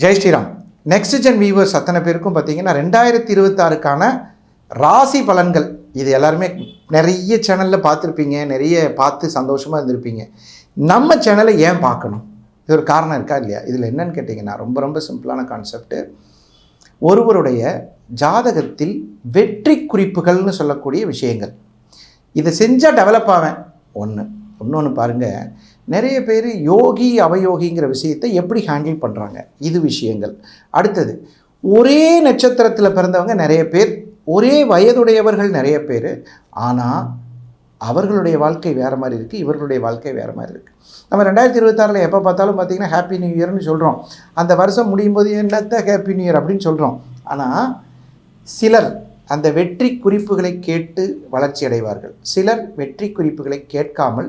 Jai Sriram. Next gen viewers அத்தனை பேருக்கும் பார்த்தீங்கன்னா 2026க்கான ராசி பலன்கள் இது எல்லாருமே நிறைய சேனலில் பார்த்துருப்பீங்க, நிறைய பார்த்து சந்தோஷமாக இருந்திருப்பீங்க. நம்ம சேனலை ஏன் பார்க்கணும்? இது ஒரு காரணம் இருக்கா இல்லையா? இதில் என்னன்னு கேட்டிங்கன்னா ரொம்ப ரொம்ப சிம்பிளான கான்செப்ட்டு. ஒருவருடைய ஜாதகத்தில் வெற்றி குறிப்புகள்னு சொல்லக்கூடிய விஷயங்கள், இதை செஞ்சால் டெவலப் ஆவேன் இன்னொன்று பாருங்கள், நிறைய பேர் யோகி அவயோகிங்கிற விஷயத்தை எப்படி ஹேண்டில் பண்ணுறாங்க, இது விஷயங்கள். அடுத்தது, ஒரே நட்சத்திரத்தில் பிறந்தவங்க நிறைய பேர், ஒரே வயதுடையவர்கள் நிறைய பேர், ஆனால் அவர்களுடைய வாழ்க்கை வேறு மாதிரி இருக்குது, இவர்களுடைய வாழ்க்கை வேறு மாதிரி இருக்குது. நம்ம 2026 எப்போ பார்த்தாலும் பார்த்திங்கன்னா ஹாப்பி நியூ இயர்னு சொல்கிறோம். அந்த வருஷம் முடியும் போது என்னத்த ஹாப்பி நியூ இயர் அப்படின்னு சொல்கிறோம். ஆனால் சிலர் அந்த வெற்றி குறிப்புகளை கேட்டு வளர்ச்சி அடைவார்கள், சிலர் வெற்றி குறிப்புகளை கேட்காமல்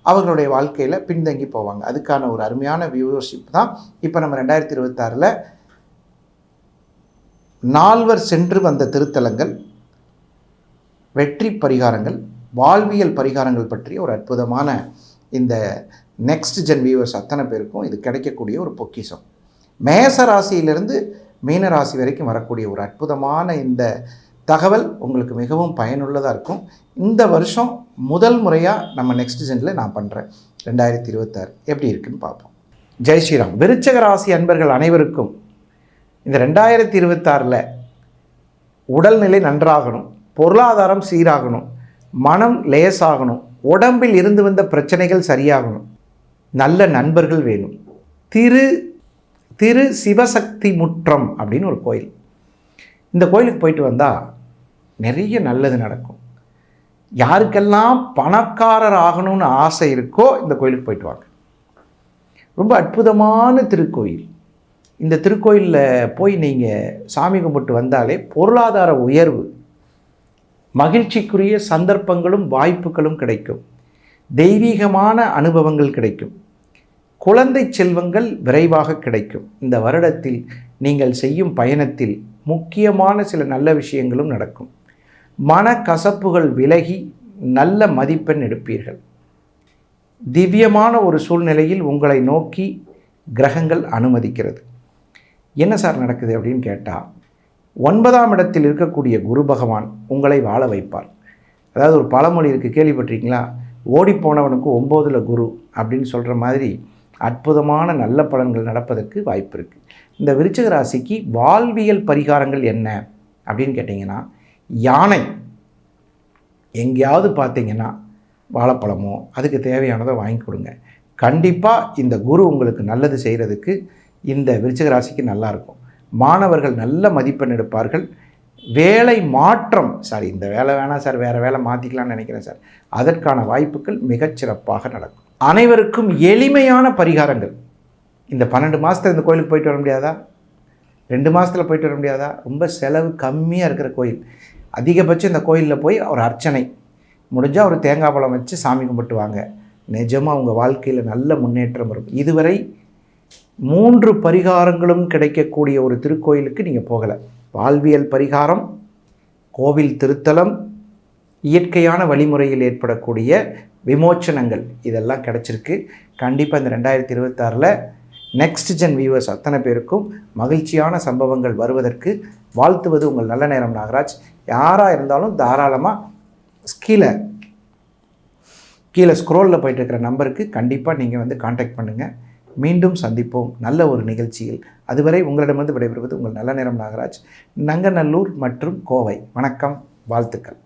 அவர்களுடைய வாழ்க்கையில் பின்தங்கி போவாங்க. அதுக்கான ஒரு அருமையான வியூவர்ஷிப் தான் இப்போ நம்ம 2026 நால்வர் சென்று வந்த திருத்தலங்கள், வெற்றி பரிகாரங்கள், வாழ்வியல் பரிகாரங்கள் பற்றிய ஒரு அற்புதமான இந்த நெக்ஸ்ட் ஜென் வியூவர்ஸ் அத்தனை பேருக்கும் இது கிடைக்கக்கூடிய ஒரு பொக்கிஷம். மேச ராசியிலிருந்து மீன ராசி வரைக்கும் வரக்கூடிய ஒரு அற்புதமான இந்த தகவல் உங்களுக்கு மிகவும் பயனுள்ளதாக இருக்கும். இந்த வருஷம் முதல் முறையாக நம்ம நெக்ஸ்ட் ஜெனில் நான் பண்ணுறேன். 2026 எப்படி இருக்குன்னு பார்ப்போம். ஜெய் ஸ்ரீராம். விருச்சக ராசி அன்பர்கள் அனைவருக்கும் இந்த 2026 உடல்நிலை நன்றாகணும், பொருளாதாரம் சீராகணும், மனம் லேசாகணும், உடம்பில் இருந்து வந்த பிரச்சனைகள் சரியாகணும், நல்ல நண்பர்கள் வேணும். திரு சிவசக்தி முற்றம் அப்படின்னு ஒரு கோயில், இந்த கோயிலுக்கு போயிட்டு வந்தால் நிறைய நல்லது நடக்கும். யாருக்கெல்லாம் பணக்காரர் ஆகணும்னு ஆசை இருக்கோ இந்த கோயிலுக்கு போயிட்டு வாங்க. ரொம்ப அற்புதமான திருக்கோயில். இந்த திருக்கோயிலில் போய் நீங்கள் சாமி கும்பிட்டு வந்தாலே பொருளாதார உயர்வு, மகிழ்ச்சிக்குரிய சந்தர்ப்பங்களும் வாய்ப்புகளும் கிடைக்கும், தெய்வீகமான அனுபவங்கள் கிடைக்கும், குழந்தை செல்வங்கள் விரைவாக கிடைக்கும். இந்த வருடத்தில் நீங்கள் செய்யும் பயணத்தில் முக்கியமான சில நல்ல விஷயங்களும் நடக்கும். மனக்கசப்புகள் விலகி நல்ல மதிப்பெண் எடுப்பீர்கள். திவ்யமான ஒரு சூழ்நிலையில் உங்களை நோக்கி கிரகங்கள் அனுமதிக்கிறது. என்ன சார் நடக்குது அப்படின்னு கேட்டால், 9ஆம் இடத்தில் இருக்கக்கூடிய குரு பகவான் உங்களை வாழ வைப்பார். அதாவது ஒரு பழமொழி இருக்குது, கேள்விப்பட்டிருக்கீங்களா? ஓடிப்போனவனுக்கு 9ல் குரு அப்படின்னு சொல்கிற மாதிரி அற்புதமான நல்ல பலன்கள் நடப்பதற்கு வாய்ப்பு இருக்குது. இந்த விருச்சிக ராசிக்கு வாழ்வியல் பரிகாரங்கள் என்ன அப்படின்னு கேட்டிங்கன்னா, யானை எங்கேயாவது பார்த்தீங்கன்னா வாழைப்பழமோ அதுக்கு தேவையானதை வாங்கி கொடுங்க. கண்டிப்பாக இந்த குரு உங்களுக்கு நல்லது செய்கிறதுக்கு இந்த விருச்சிக ராசிக்கு நல்லாயிருக்கும். மாணவர்கள் நல்ல மதிப்பெண் எடுப்பார்கள். வேலை மாற்றம், சார் இந்த வேலை வேணாம் சார், வேறு வேலை மாற்றிக்கலாம்னு நினைக்கிறேன் சார், அதற்கான வாய்ப்புகள் மிகச்சிறப்பாக நடக்கும். அனைவருக்கும் எளிமையான பரிகாரங்கள். இந்த 12 மாதத்தில் இந்த கோயிலுக்கு போயிட்டு வர முடியாதா? 2 மாதத்தில் போயிட்டு வர முடியாதா? ரொம்ப செலவு கம்மியாக இருக்கிற கோயில். அதிகபட்சம் இந்த கோயிலில் போய் ஒரு அர்ச்சனை முடிஞ்சால் ஒரு தேங்காய் பழம் வச்சு சாமி கும்பிட்டு வாங்க. நிஜமாக உங்கள் வாழ்க்கையில் நல்ல முன்னேற்றம் இருக்கும். இதுவரை 3 பரிகாரங்களும் கிடைக்கக்கூடிய ஒரு திருக்கோயிலுக்கு நீங்கள் போகலை. வாழ்வியல் பரிகாரம், கோவில் திருத்தலம், இயற்கையான வழிமுறையில் ஏற்படக்கூடிய விமோச்சனங்கள், இதெல்லாம் கிடச்சிருக்கு. கண்டிப்பாக இந்த 2026 நெக்ஸ்ட் ஜென் வியூவர்ஸ் அத்தனை பேருக்கும் மகிழ்ச்சியான சம்பவங்கள் வருவதற்கு வாழ்த்துவது உங்கள் நல்ல நேரம் நாகராஜ். யாராக இருந்தாலும் தாராளமாக கீழே ஸ்க்ரோலில் போயிட்டு இருக்கிற நம்பருக்கு கண்டிப்பாக நீங்கள் கான்டாக்ட் பண்ணுங்கள். மீண்டும் சந்திப்போம் நல்ல ஒரு நிகழ்ச்சியில். அதுவரை உங்களிடமிருந்து விடைபெறுவது உங்கள் நல்ல நேரம் நாகராஜ், நங்கநல்லூர் மற்றும் கோவை. வணக்கம், வாழ்த்துக்கள்.